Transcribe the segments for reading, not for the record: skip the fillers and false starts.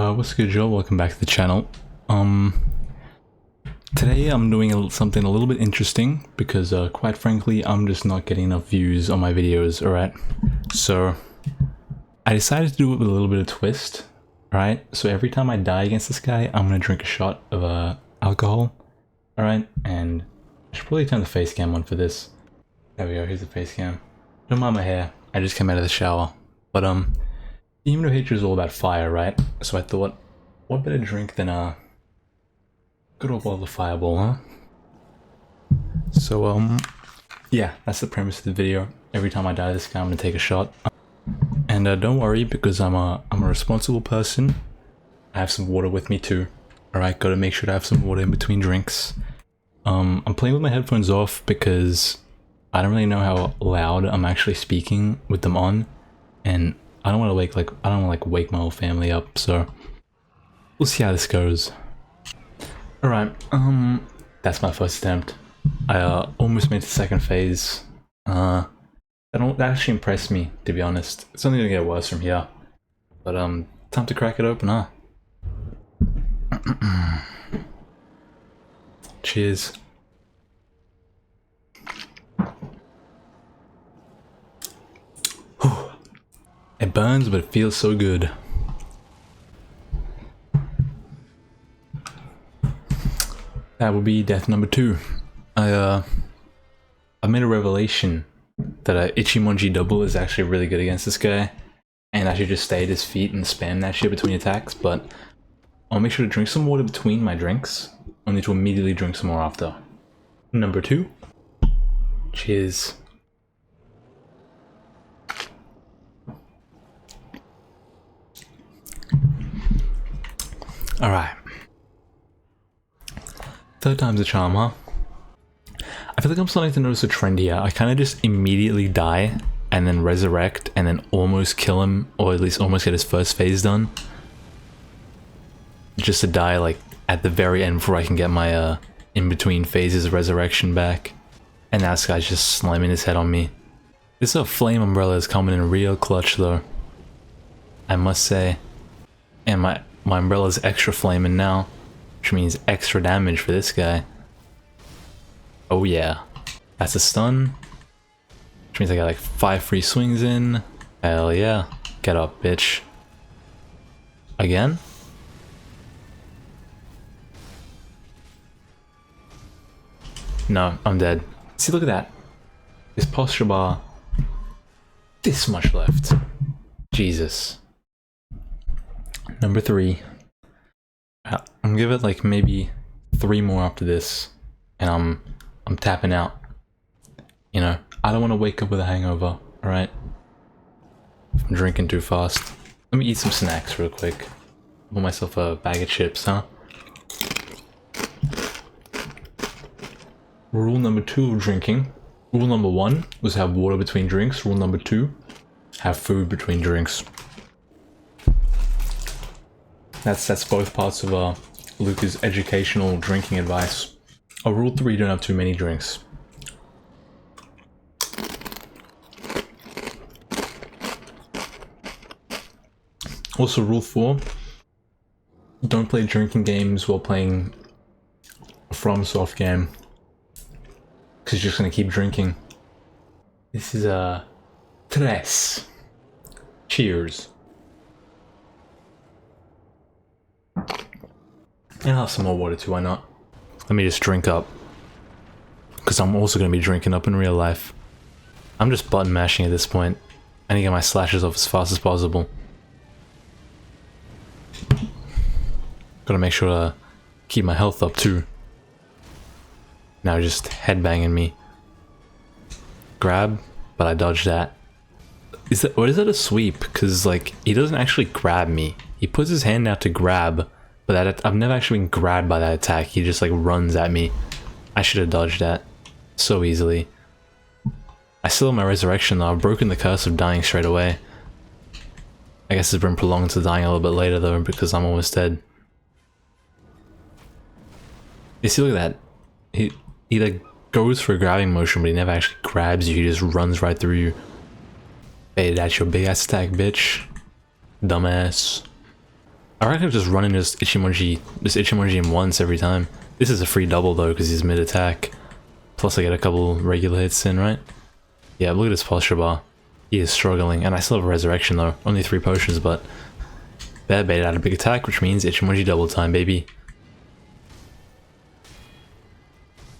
What's good, Joe? Welcome back to the channel. Today I'm doing something a little bit interesting because, quite frankly, I'm just not getting enough views on my videos, alright? So, I decided to do it with a little bit of twist, alright? So every time I die against this guy, I'm gonna drink a shot of, alcohol, alright? And I should probably turn the face cam on for this. There we go, here's the face cam. Don't mind my hair, I just came out of the shower. But, Demon of Hatred is all about fire, right? So I thought, what better drink than a good old bottle of Fireball, huh? So, yeah, that's the premise of the video. Every time I die this guy, I'm gonna take a shot. And don't worry, because I'm a responsible person. I have some water with me too. Alright, gotta make sure to have some water in between drinks. I'm playing with my headphones off because I don't really know how loud I'm actually speaking with them on. And I don't want to wake my whole family up, so we'll see how this goes. Alright, that's my first attempt. I almost made the second phase. That actually impressed me, to be honest. It's only gonna get worse from here. But time to crack it open, huh? Cheers. It burns, but it feels so good. That would be death number 2. I made a revelation that a Ichimonji double is actually really good against this guy, and I should just stay at his feet and spam that shit between attacks. But I'll make sure to drink some water between my drinks. I'll need to immediately drink some more after. Number 2. Cheers. Alright. Third time's a charm, huh? I feel like I'm starting to notice a trend here. I kind of just immediately die, and then resurrect, and then almost kill him, or at least almost get his first phase done. Just to die, like, at the very end before I can get my, in-between phases resurrection back. And now this guy's just slamming his head on me. This flame umbrella is coming in real clutch, though. I must say. And my umbrella's extra flaming now, which means extra damage for this guy. Oh yeah. That's a stun, which means I got like 5 free swings in. Hell yeah. Get up, bitch. Again? No, I'm dead. See, look at that. This posture bar. This much left. Jesus. Number 3. I'm gonna give it like maybe 3 more after this, and I'm tapping out. You know, I don't want to wake up with a hangover. All right. I'm drinking too fast. Let me eat some snacks real quick. Put myself a bag of chips, huh? Rule number 2 of drinking. Rule number 1 was have water between drinks. Rule number 2, have food between drinks. That's both parts of Luca's educational drinking advice. Oh, rule 3, don't have too many drinks. Also, rule 4, don't play drinking games while playing a FromSoft game, because you're just gonna keep drinking. This is tres. Cheers. And I'll have some more water too, why not? Let me just drink up. Because I'm also going to be drinking up in real life. I'm just button mashing at this point. I need to get my slashes off as fast as possible. Gotta make sure to keep my health up too. Now just headbanging me. Grab, but I dodged that. Or is that a sweep? Because like, he doesn't actually grab me. He puts his hand out to grab. But I've never actually been grabbed by that attack. He just like runs at me. I should have dodged that so easily. I still have my resurrection though. I've broken the curse of dying straight away. I guess it's been prolonged to dying a little bit later though, because I'm almost dead. You see, look at that. He like goes for a grabbing motion, but he never actually grabs you. He just runs right through you. Hey, that's your big ass attack, bitch. Dumbass. I reckon I'll just run in this Ichimonji him once every time. This is a free double though, because he's mid-attack. Plus I get a couple regular hits in, right? Yeah, look at his posture bar. He is struggling, and I still have a resurrection though. Only 3 potions, but... Bad bait out a big attack, which means Ichimonji double time, baby.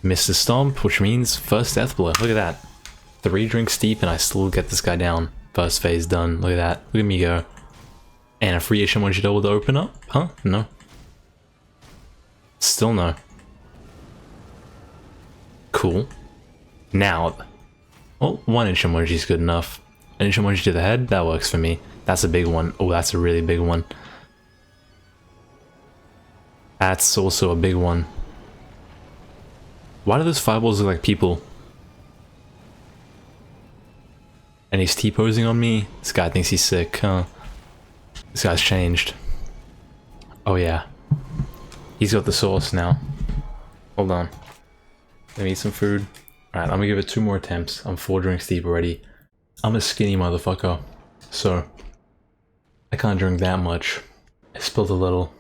Missed the stomp, which means first death blow. Look at that. 3 drinks deep and I still get this guy down. First phase done. Look at that. Look at me go. And a free Ichimonji double to open up? Huh? No. Still no. Cool. Now, well, 1 Ichimonji is good enough. An Ichimonji to the head, that works for me. That's a big one. Oh, that's a really big one. That's also a big one. Why do those fireballs look like people? And he's T-posing on me? This guy thinks he's sick, huh? This guy's changed. Oh yeah. He's got the sauce now. Hold on. Let me eat some food. Alright, I'm gonna give it 2 more attempts. I'm 4 drinks deep already. I'm a skinny motherfucker. So, I can't drink that much. I spilled a little.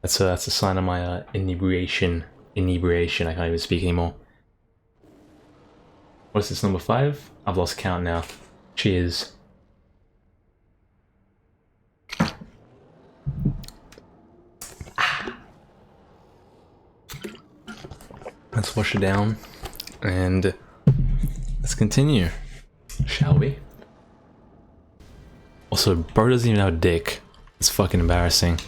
That's a sign of my inebriation. Inebriation, I can't even speak anymore. What's this, number 5? I've lost count now. Cheers. Let's wash it down and let's continue, shall we? Also, bro doesn't even have a dick. It's fucking embarrassing.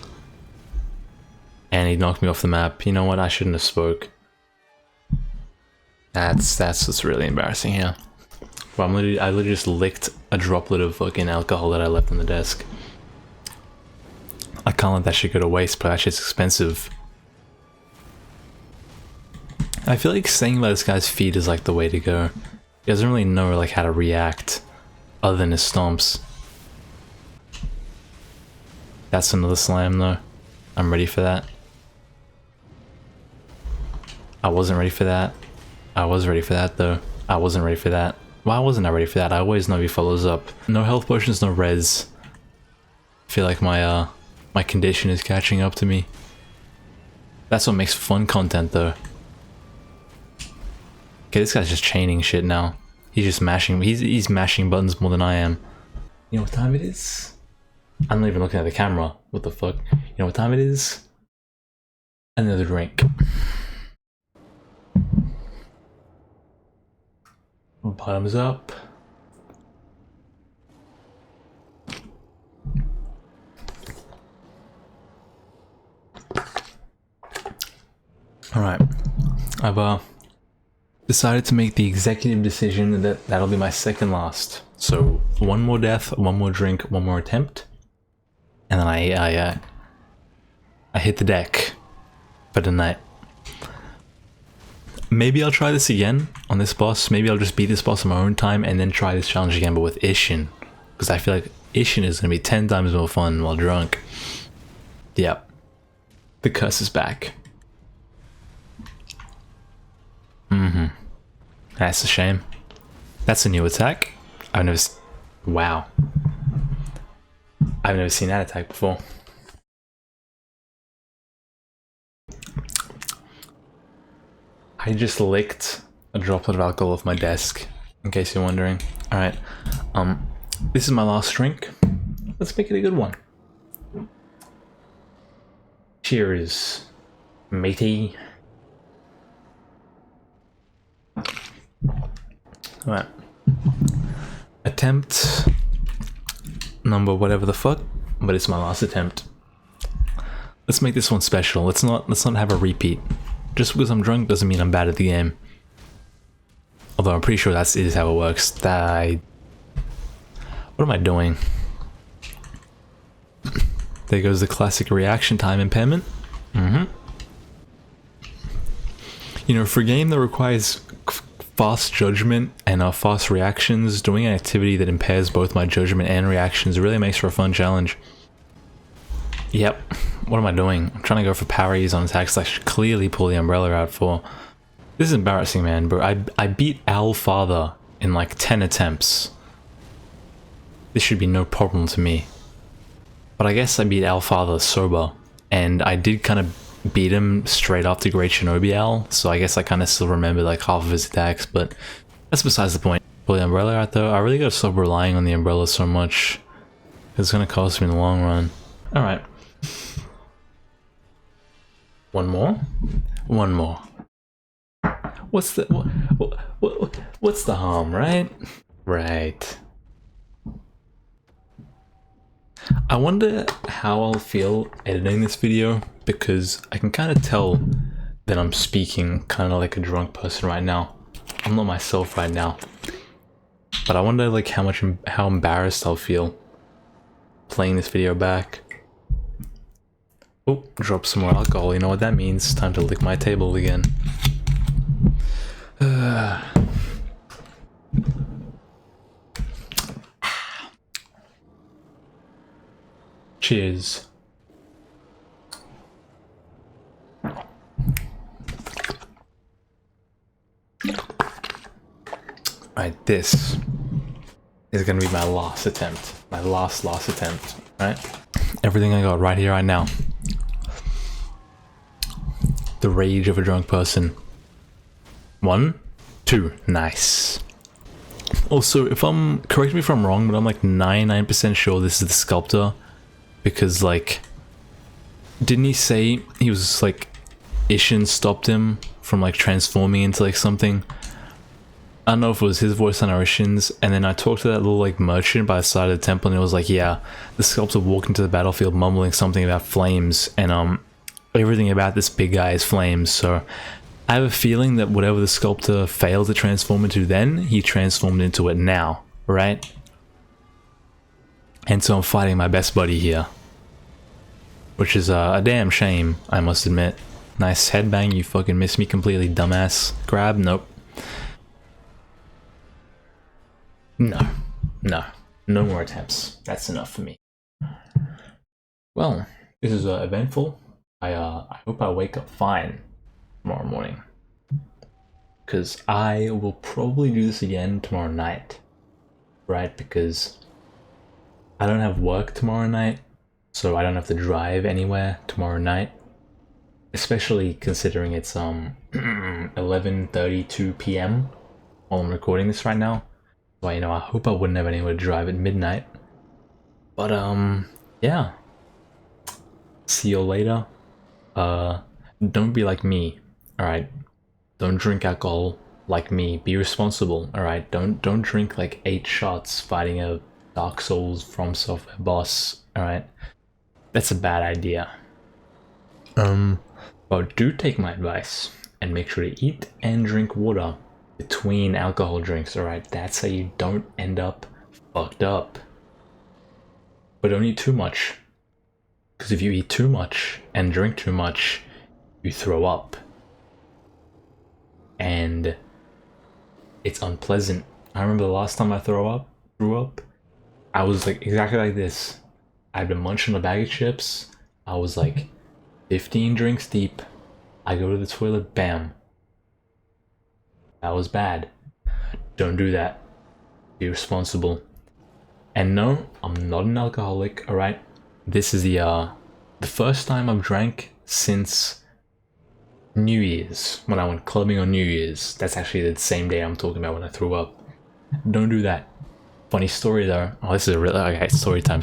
And he knocked me off the map. You know what? I shouldn't have spoke. That's what's really embarrassing here. Well, I literally just licked a droplet of fucking alcohol that I left on the desk. I can't let that shit go to waste, but that shit's expensive. I feel like staying by this guy's feet is like the way to go. He doesn't really know like how to react other than his stomps. That's another slam though. I'm ready for that. I wasn't ready for that. I was ready for that though. I wasn't ready for that. Why wasn't I ready for that? I always know he follows up. No health potions, no res. I feel like my my condition is catching up to me. That's what makes fun content though. Okay, this guy's just chaining shit now. He's just mashing. He's mashing buttons more than I am. You know what time it is? I'm not even looking at the camera. What the fuck? You know what time it is? Another drink. Bottoms up. Alright. I've decided to make the executive decision that that'll be my second last. So 1 more death, 1 more drink, 1 more attempt, and then I hit the deck for the night. Maybe I'll try this again on this boss. Maybe I'll just beat this boss on my own time and then try this challenge again, but with Ishin, because I feel like Ishin is gonna be 10 times more fun while drunk. Yep, the curse is back. That's a shame. That's a new attack. I've never wow. I've never seen that attack before. I just licked a droplet of alcohol off my desk, in case you're wondering. Alright, this is my last drink. Let's make it a good one. Cheers, matey. Alright. Attempt number whatever the fuck, but it's my last attempt. Let's make this one special. Let's not have a repeat. Just because I'm drunk doesn't mean I'm bad at the game. Although I'm pretty sure that is how it works. What am I doing? There goes the classic reaction time impairment. You know, for a game that requires fast judgment and fast reactions, doing an activity that impairs both my judgment and reactions really makes for a fun challenge. Yep. What am I doing? I'm trying to go for parries on attacks that I should clearly pull the umbrella out for. This is embarrassing, man, bro. I beat Al Father in like 10 attempts. This should be no problem to me. But I guess I beat Alfather sober, and I did kind of beat him straight after Great Shinobi Al, so I guess I kind of still remember like half of his attacks, but that's besides the point. Pull the umbrella out though. I really gotta stop relying on the umbrella so much. It's gonna cost me in the long run. Alright. One more? One more. What's the what's the harm, right? Right. I wonder how I'll feel editing this video, because I can kind of tell that I'm speaking kind of like a drunk person right now. I'm not myself right now. But I wonder like how embarrassed I'll feel playing this video back. Oh, drop some more alcohol. You know what that means? Time to lick my table again. Cheers. Alright, this is gonna be my last attempt. My last attempt, right? Everything I got right here, right now. The rage of a drunk person. 1, 2, nice. Also, correct me if I'm wrong, but I'm like 99% sure this is the sculptor. Because like, didn't he say he was like, Ishin stopped him from like transforming into like something? I don't know if it was his voice on Ishin's, and then I talked to that little like merchant by the side of the temple, and it was like, yeah, the sculptor walked into the battlefield mumbling something about flames, and everything about this big guy is flames, so I have a feeling that whatever the sculptor failed to transform into then, he transformed into it now, right? And so I'm fighting my best buddy here. Which is a damn shame, I must admit. Nice headbang, you fucking missed me completely, dumbass. Grab, nope. No. No more attempts. That's enough for me. Well, this is eventful. I hope I wake up fine tomorrow morning. Because I will probably do this again tomorrow night. Right, because I don't have work tomorrow night. So I don't have to drive anywhere tomorrow night, especially considering it's 11:32 p.m. while I'm recording this right now. So you know, I hope I wouldn't have anywhere to drive at midnight. But yeah. See you later. Don't be like me, all right? Don't drink alcohol like me. Be responsible, all right? Don't drink like 8 shots fighting a Dark Souls From Software boss, all right? That's a bad idea. But do take my advice and make sure to eat and drink water between alcohol drinks, alright? That's how you don't end up fucked up. But don't eat too much. Because if you eat too much and drink too much, you throw up. And it's unpleasant. I remember the last time I threw up, I was like exactly like this. I'd been munching a bag of chips. I was like 15 drinks deep. I go to the toilet, bam. That was bad. Don't do that. Be responsible. And no, I'm not an alcoholic, alright? This is the first time I've drank since New Year's, when I went clubbing on New Year's. That's actually the same day I'm talking about when I threw up. Don't do that. Funny story though. Oh, this is a real, okay, story time.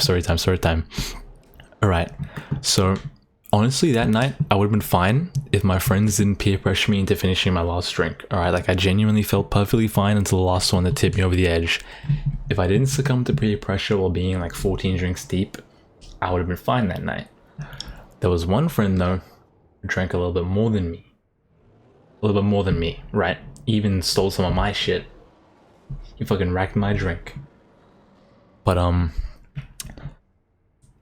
Alright, so honestly that night I would have been fine if my friends didn't peer pressure me into finishing my last drink. Alright, like I genuinely felt perfectly fine until the last one that tipped me over the edge. If I didn't succumb to peer pressure while being like 14 drinks deep, I would have been fine that night. There was one friend though who drank a little bit more than me. Right? Even stole some of my shit. He fucking racked my drink. But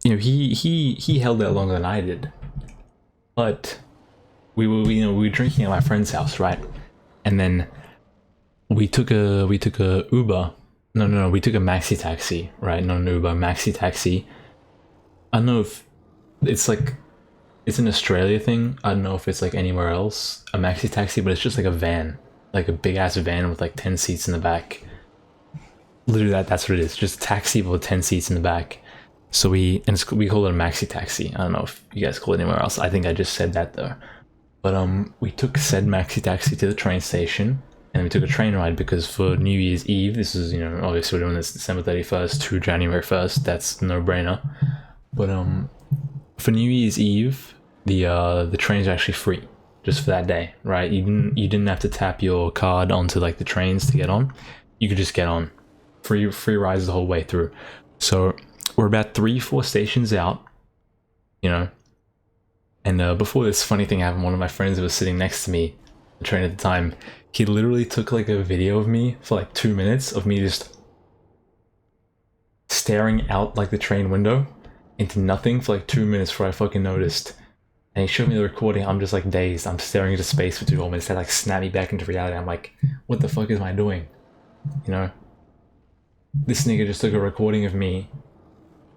you know, he held that longer than I did. But we were drinking at my friend's house, right? And then we took a Uber. No, we took a maxi taxi, right? Not an Uber, maxi taxi. I don't know if it's like, it's an Australia thing. I don't know if it's like anywhere else, a maxi taxi, but it's just like a van, like a big ass van with like 10 seats in the back. Literally that's what it is, just a taxi with 10 seats in the back. So we call it a maxi taxi. I don't know if you guys call it anywhere else. I think I just said that though. But we took said maxi taxi to the train station, and we took a train ride because for New Year's Eve, this is, you know, obviously we're doing this December 31st to January 1st. That's no brainer. But for New Year's Eve, the trains are actually free just for that day, right? You didn't have to tap your card onto like the trains to get on. You could just get on. Free rides the whole way through. So we're about 3-4 stations out, you know. And before this funny thing happened, one of my friends who was sitting next to me, the train at the time, he literally took like a video of me for like 2 minutes of me just staring out like the train window into nothing for like 2 minutes before I fucking noticed. And he showed me the recording. I'm just like dazed. I'm staring into space for 2 whole minutes. That like snapped me back into reality. I'm like, what the fuck am I doing? You know? This nigga just took a recording of me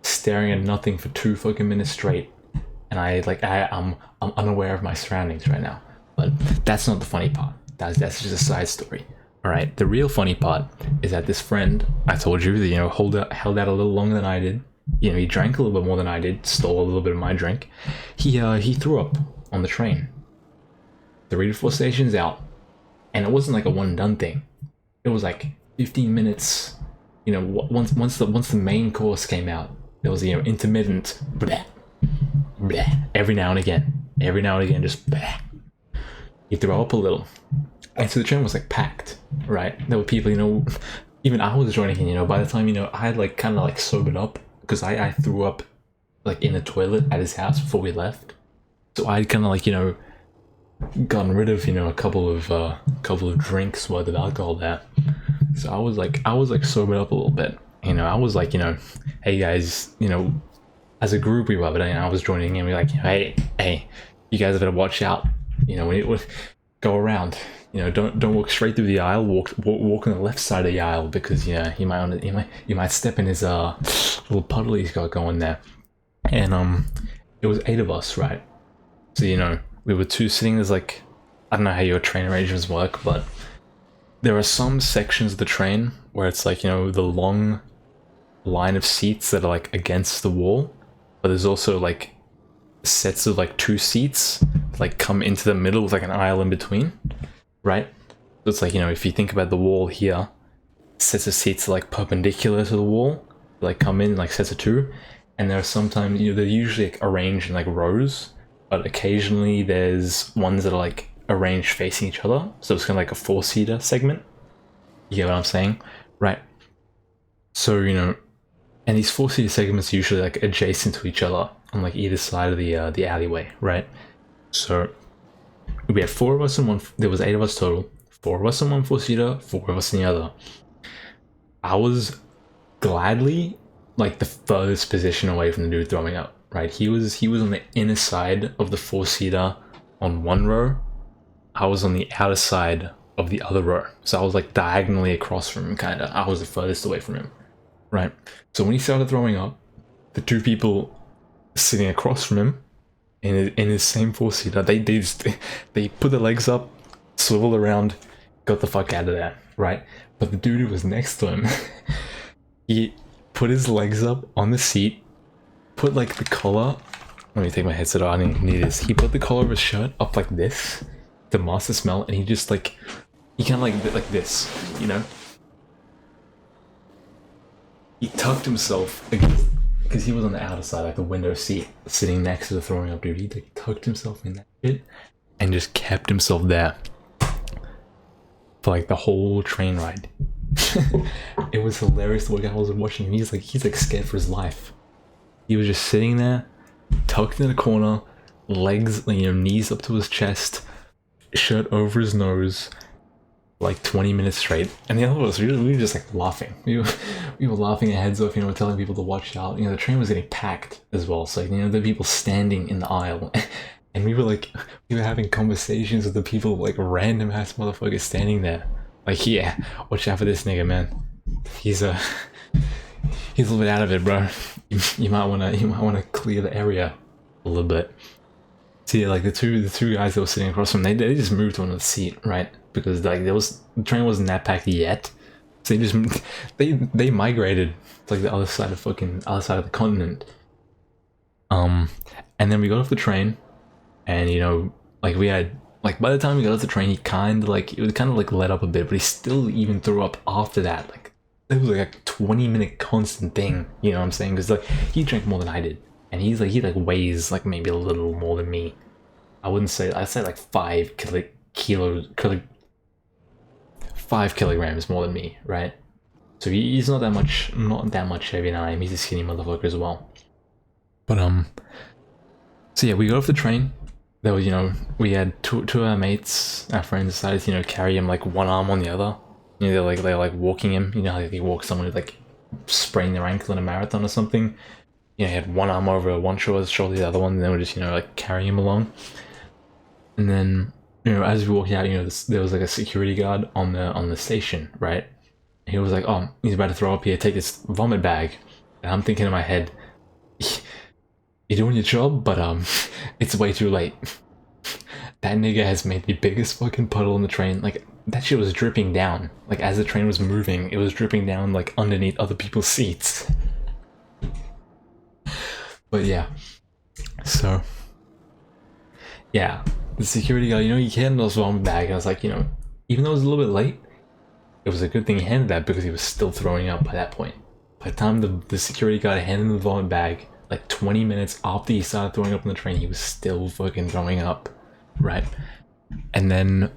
staring at nothing for 2 fucking minutes straight. And I'm unaware of my surroundings right now. But that's not the funny part. That's just a side story. Alright, the real funny part is that this friend, I told you, that, you know, held out a little longer than I did. You know, he drank a little bit more than I did, stole a little bit of my drink. He threw up on the train. 3 to 4 stations out. And it wasn't like a one and done thing. It was like 15 minutes. You know, once the main course came out, there was, you know, intermittent bleh, bleh, every now and again, just bleh. He threw up a little. And so the train was like packed, right? There were people, you know, even I was joining in, you know, by the time, you know, I had like kind of like sobered up because I threw up like in the toilet at his house before we left. So I had kind of like, you know, gotten rid of, you know, a couple of drinks worth of alcohol there. So I was like sobered up a little bit. You know, I was like, you know, hey guys, you know, as a group we were, but I was joining in. We were like, hey, you guys better watch out. You know, when it would go around, you know, don't walk straight through the aisle. Walk on the left side of the aisle because yeah, you might step in his little puddle he's got going there. And it was 8 of us, right? So you know, we were 2 sitting. There's like, I don't know how your train arrangements work, but there are some sections of the train where it's like, you know, the long line of seats that are like against the wall, but there's also like sets of like 2 seats like come into the middle with like an aisle in between, right? So it's like, you know, if you think about the wall here, sets of seats are like perpendicular to the wall, like come in like sets of 2, and there are sometimes, you know, they're usually like arranged in like rows, but occasionally there's ones that are like arranged facing each other, so it's kind of like a 4-seater segment. You get what I'm saying, right? So, you know, and these 4-seater segments are usually like adjacent to each other on like either side of the alleyway, right? So we had 4 of us in one. There was 8 of us total. 4 of us in one 4-seater, 4 of us in the other. I was gladly like the furthest position away from the dude throwing up, right? He was on the inner side of the 4-seater on one row. I was on the outer side of the other row. So I was like diagonally across from him, kind of. I was the furthest away from him, right? So when he started throwing up, the 2 people sitting across from him in his same 4-seater, they put their legs up, swiveled around, got the fuck out of there, right? But the dude who was next to him, he put his legs up on the seat, put like the collar, let me take my headset off, I didn't need this. He put the collar of his shirt up like this to mask the smell, and he just like, he kind of like this, you know? He tucked himself against, because he was on the outer side, like the window seat, sitting next to the throwing up dude. He like, tucked himself in that shit and just kept himself there for like the whole train ride. It was hilarious to look at. I was watching him. He's like scared for his life. He was just sitting there, tucked in a corner, legs, you know, knees up to his chest, shirt over his nose, like 20 minutes straight. And the other of us, we were just like laughing. We were laughing our heads off, you know, telling people to watch out. You know, the train was getting packed as well. So, you know, there were people standing in the aisle. And we were having conversations with the people, like random ass motherfuckers standing there. Like, yeah, watch out for this nigga, man. He's a little bit out of it, bro. You might wanna clear the area a little bit. So yeah, like the two guys that were sitting across from him, they just moved to another seat, right? Because like the train wasn't that packed yet, So they migrated to like the other side of the continent. And then we got off the train, and you know, like we had like by the time we got off the train, he kind of like it was kind of like let up a bit, but he still even threw up after that. Like it was like a 20-minute constant thing. You know what I'm saying? Because like he drank more than I did, and he weighs like maybe a little more than me. I'd say like 5 kilograms more than me, right? So he's not that much heavier than I am. He's a skinny motherfucker as well. But so yeah, we got off the train. There was, you know, we had two of our mates, our friends decided to, you know, carry him like one arm on the other. You know, they're like walking him. You know how they walk someone who like sprained their ankle in a marathon or something. You know, he had one arm over one shoulder, the other one, and then we just, you know, like carrying him along. And then, you know, as we walked out, you know, there was like a security guard on the station, right? And he was like, "Oh, he's about to throw up here. Take this vomit bag." And I'm thinking in my head, "You're doing your job, but it's way too late." That nigga has made the biggest fucking puddle in the train. Like that shit was dripping down. Like as the train was moving, it was dripping down like underneath other people's seats. But yeah, so yeah, the security guy, you know, he handed us one bag, and I was like, you know, even though it was a little bit late, it was a good thing he handed that because he was still throwing up by that point. By the time the security guy handed him the vomit bag, like 20 minutes after he started throwing up on the train, he was still fucking throwing up, right? And then,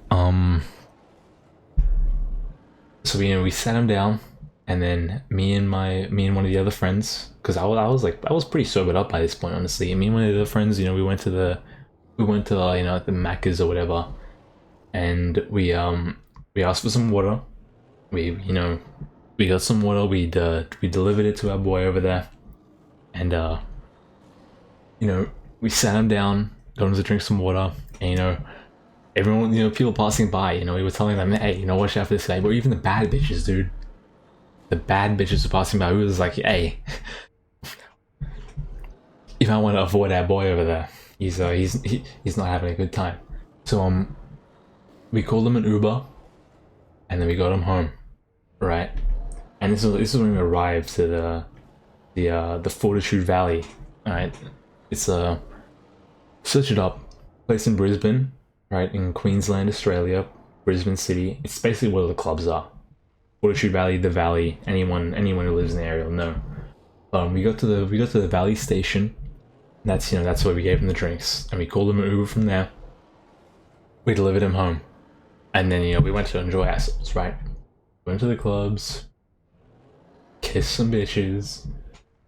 so you know, we sat him down, and then me and one of the other friends, because I was pretty sobered up by this point, honestly. And me and one of the other friends, you know, we went to the you know, the Macca's or whatever, and we asked for some water. We got some water. We delivered it to our boy over there, and you know, we sat him down, got him to drink some water, and you know, everyone, you know, people passing by, you know, we were telling them, "Hey, you know, watch out for this guy." But even the bad bitches, dude, the bad bitches were passing by. We was like, "Hey, you might want to avoid our boy over there. He's not having a good time." So we called him an Uber, and then we got him home, right? And this is when we arrived to the Fortitude Valley, right? It's search it up, place in Brisbane, right, in Queensland, Australia, Brisbane City. It's basically where the clubs are. Fortitude Valley, the Valley. Anyone who lives in the area will know. We got to the Valley station. That's where we gave him the drinks, and we called him an Uber from there. We delivered him home, and then, you know, we went to enjoy ourselves, right? Went to the clubs, kissed some bitches,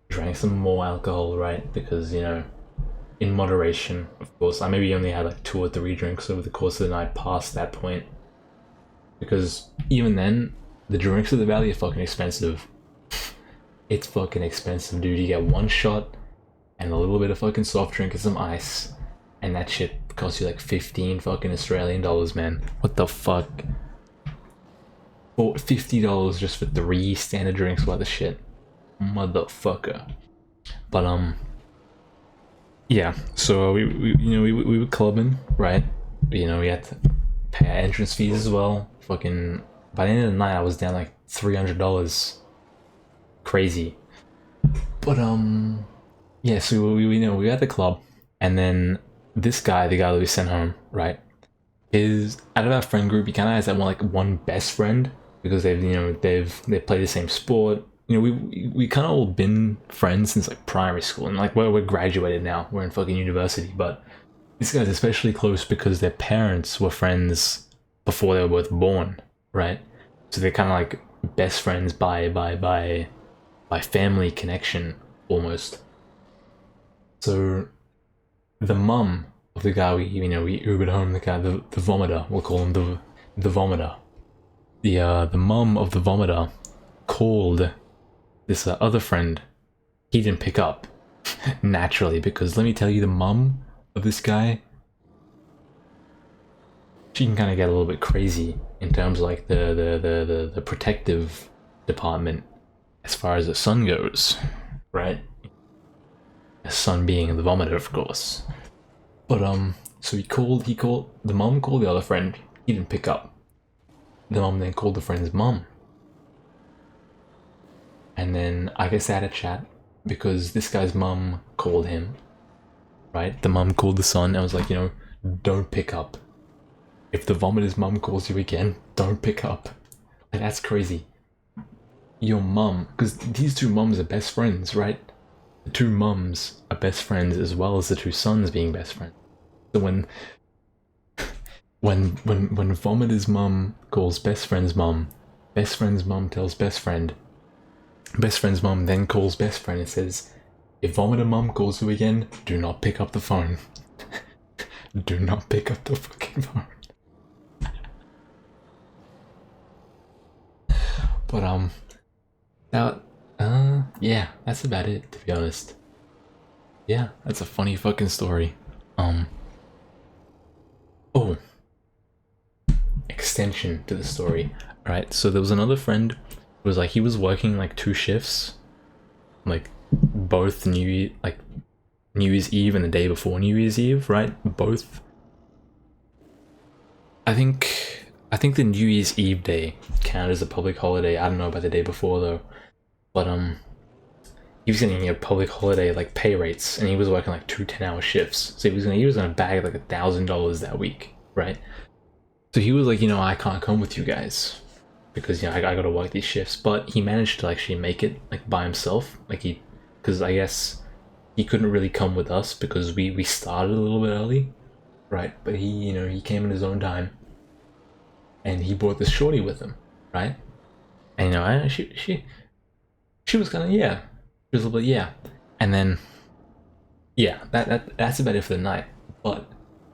drank some more alcohol, right? Because, you know, in moderation, of course. I maybe only had like 2 or 3 drinks over the course of the night past that point, because even then, the drinks of the Valley are fucking expensive. It's fucking expensive, dude. You get one shot and a little bit of fucking soft drink and some ice, and that shit costs you like 15 fucking Australian dollars, man. What the fuck? For $50 just for 3 standard drinks worth of shit, motherfucker. But yeah. So we were clubbing, right? You know, we had to pay our entrance fees as well. Fucking by the end of the night, I was down like $300. Crazy. But yeah. So we were at the club, and then this guy, the guy that we sent home, right, is out of our friend group. He kind of has that one best friend, because they play the same sport. You know, we kind of all been friends since like primary school, and like we're graduated now. We're in fucking university, but this guy's especially close because their parents were friends before they were both born, right? So they're kind of like best friends by family connection almost. So the mum of the guy we Ubered home, the guy, the vomiter, we'll call him the vomiter. The mum of the vomiter called this other friend. He didn't pick up, naturally, because let me tell you, the mum of this guy, she can kind of get a little bit crazy in terms of like the protective department as far as the son goes, right? The son being the vomiter, of course. But so the mum called the other friend. He didn't pick up. The mum then called the friend's mum. And then I guess they had a chat because this guy's mum called him, right? The mum called the son and was like, you know, don't pick up. If the vomitor's mum calls you again, don't pick up. Like, that's crazy. Your mum, because these two mums are best friends, right? The two mums are best friends as well as the two sons being best friends. So when Vomitor's mum calls best friend's mum tells best friend's mum then calls best friend and says, if Vomiter mum calls you again, do not pick up the phone. Do not pick up the fucking phone. But yeah, that's about it, to be honest. Yeah, that's a funny fucking story. Oh, extension to the story. Right, so there was another friend who was like, he was working like 2 shifts, like both New Year's Eve and the day before New Year's Eve, right? Both. I think the New Year's Eve day counted as a public holiday. I don't know about the day before though, but he was getting a public holiday like pay rates, and he was working like 2 10-hour shifts, so he was gonna bag like $1,000 that week, right? So he was like, you know, I can't come with you guys because, you know, I gotta work these shifts. But he managed to actually make it like by himself, like because I guess he couldn't really come with us because we started a little bit early, right? But he, you know, he came in his own time, and he brought this shorty with him, right? And, you know, she was kind of, yeah, she was a little bit, yeah. And then, yeah, that's about it for the night. But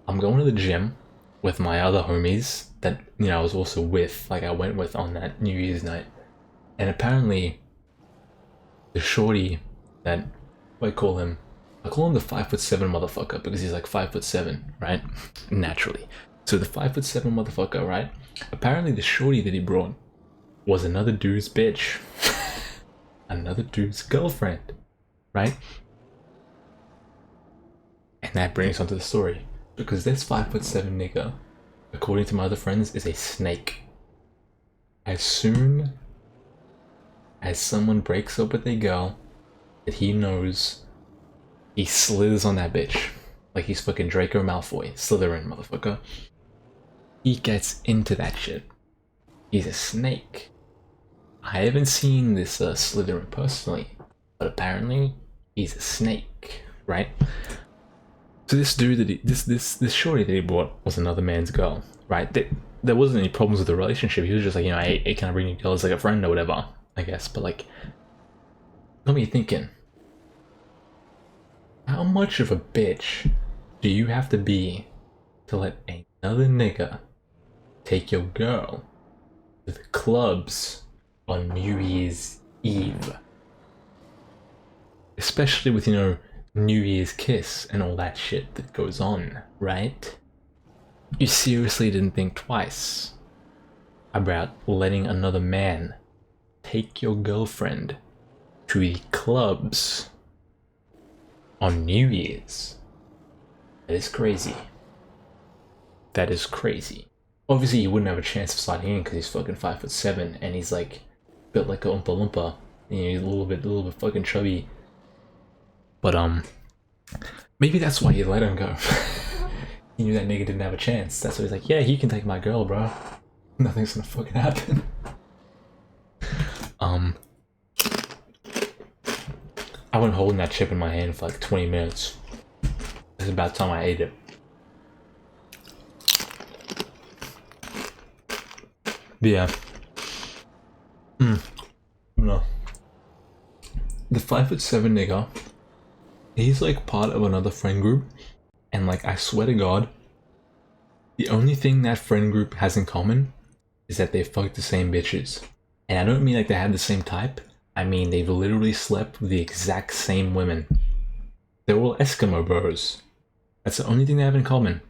I'm going to the gym with my other homies that, you know, I was also with, like I went with on that New Year's night. And apparently the shorty that I call him the 5'7" motherfucker because he's like 5'7", right? Naturally. So the 5'7" motherfucker, right? Apparently the shorty that he brought was another dude's bitch. Another dude's girlfriend, right? And that brings us on to the story. Because this 5'7" nigga, according to my other friends, is a snake. As soon as someone breaks up with a girl that he knows, he slithers on that bitch. Like he's fucking Draco Malfoy, Slytherin motherfucker. He gets into that shit. He's a snake. I haven't seen this Slytherin personally, but apparently he's a snake, right? So this dude that this shorty that he brought was another man's girl, right? There wasn't any problems with the relationship. He was just like, you know, hey, can I bring you girls like a friend or whatever, I guess. But like, got me thinking, how much of a bitch do you have to be to let another nigga take your girl to the clubs on New Year's Eve? Especially with, you know, New Year's kiss and all that shit that goes on, right? You seriously didn't think twice about letting another man take your girlfriend to the clubs on New Year's? That is crazy. That is crazy. Obviously, you wouldn't have a chance of sliding in because he's fucking 5'7" and he's like built like a Oompa Loompa. You know, he's a little bit fucking chubby. But maybe that's why he let him go. He knew that nigga didn't have a chance. That's why he's like, yeah, he can take my girl, bro. Nothing's gonna fucking happen. I went holding that chip in my hand for like 20 minutes. It's about time I ate it. But yeah. No. The 5'7" nigga, he's like part of another friend group, and like I swear to God, the only thing that friend group has in common is that they fuck the same bitches. And I don't mean like they have the same type, I mean they've literally slept with the exact same women. They're all Eskimo bros. That's the only thing they have in common.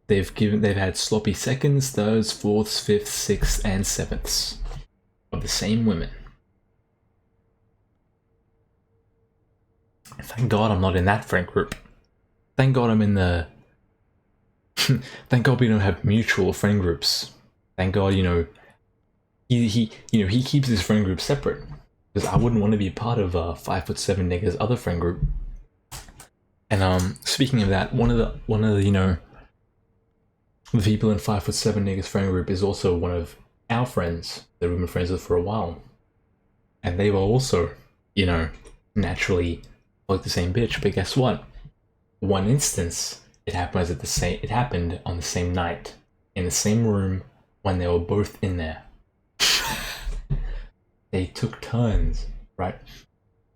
They've had sloppy seconds, thirds, fourths, fifths, sixths, and sevenths of the same women. Thank God I'm not in that friend group. Thank God I'm in the... Thank God we don't have mutual friend groups. Thank God, you know, he keeps his friend group separate. because I wouldn't want to be part of 5'7" niggas other friend group. And speaking of that, one of the the people in 5'7" niggas friend group is also one of our friends that we've been friends with for a while, and they were also, naturally like the same bitch. But guess what? One instance, it happened on the same night, in the same room, when they were both in there. They took turns, right?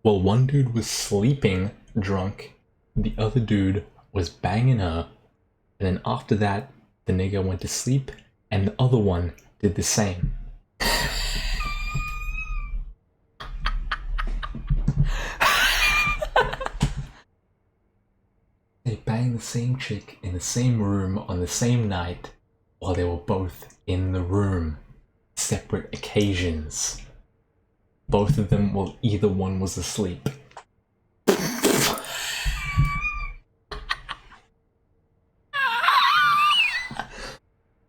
Well, one dude was sleeping drunk, the other dude was banging her, and then after that, the nigga went to sleep, and the other one did the same. They banged the same chick in the same room on the same night while they were both in the room. Separate occasions. Both of them, well, either one was asleep.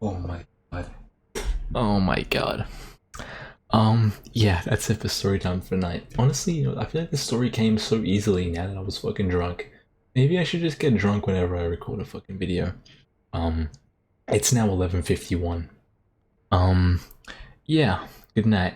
Oh my god. Oh my god. Yeah, that's it for story time for tonight. Honestly, I feel like the story came so easily now that I was fucking drunk. Maybe I should just get drunk whenever I record a fucking video. It's now 11:51. Yeah, good night.